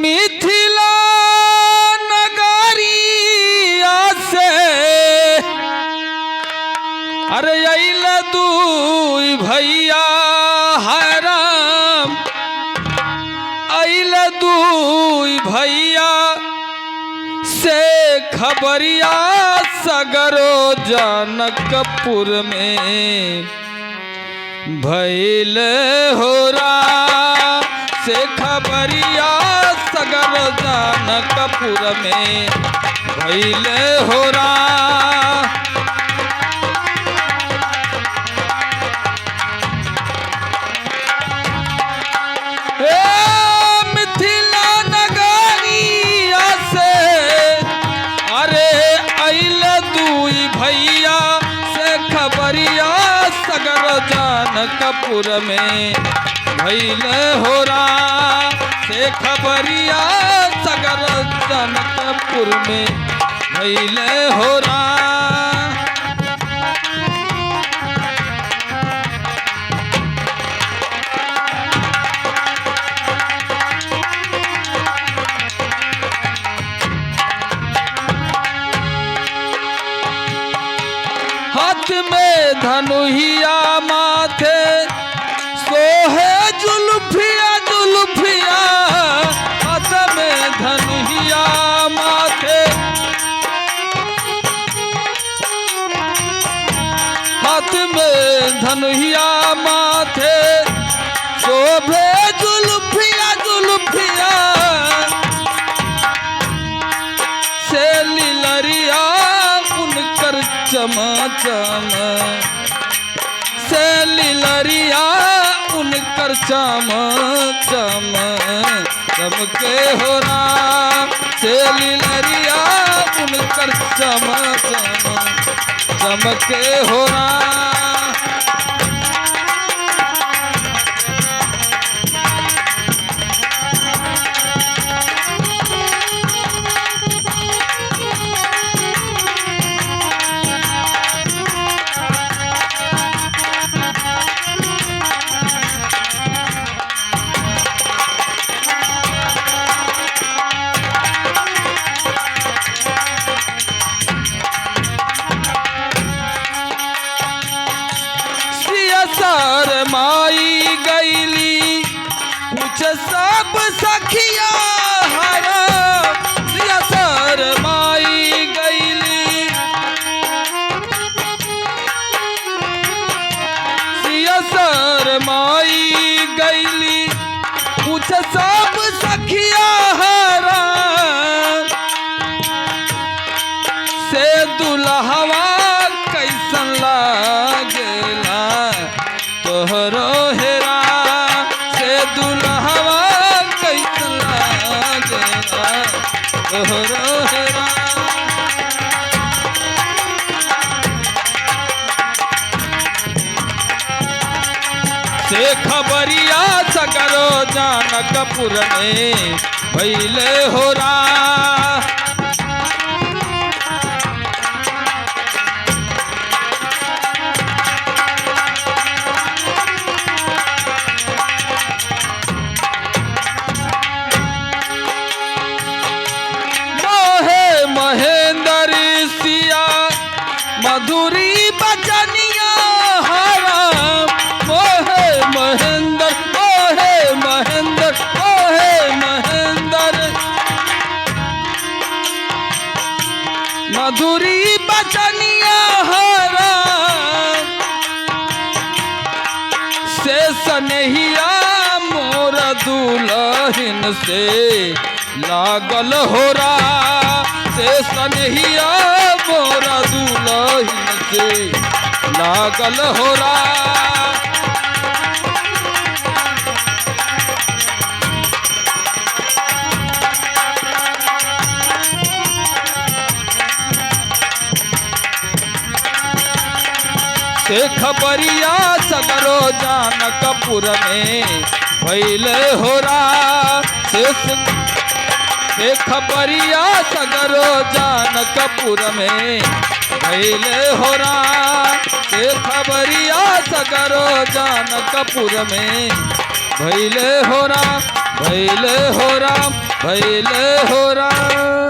मिथिला नगरिया से अरे अइल दुई भैया हराम अइल दुई भैया से खबरिया सगरो जनकपुर में भइल होरा से खबरिया सगर जनकपुर में भइल होरा। मिथिला नगरिया से अरे अइल दुई भैया से खबरिया सगर जनकपुर में भइल होरा से खबरिया सगर जनकपुर में भइल होरा। हाथ में धनुहिया माथे सोहे जुल्फिया जुल्फिया हाथ में धनुहिया माथे हाथ में धनुहिया माथे शोभे जुल्फिया जुल्फिया से लीलरिया उनकर चमचम से लीलरिया उनकर चमचम चमके होरा से लीलरिया उनकर चमचम चमके होरा। सर माई गईली पूछ सब सखिया हरा सर माई गईली सर माई गईली पूछ सब सखिया हरा से दुल्हवा कैसन लागेला तोहरो हेरा से दुल्हवा कैसन लागेला तोहरो हेरा। से खबरिया सगरो जनकपुर में भइल होरा। महेंद्र सिया मधुरी बचनिया हरा मोहे महेंद्र मधुरी बचनिया हरा से सनहिया मोर दुल्हन से लागल होरा से सनहिया मोरा दुल्हन से लागल होरा। से खबरिया सगरो जनकपुर में भइल होरा से खबरिया सगरो जनकपुर में भइल होरा। के खबरिया सगरो जानकपुर में भैले हो राम भैले हो राम भैले हो राम।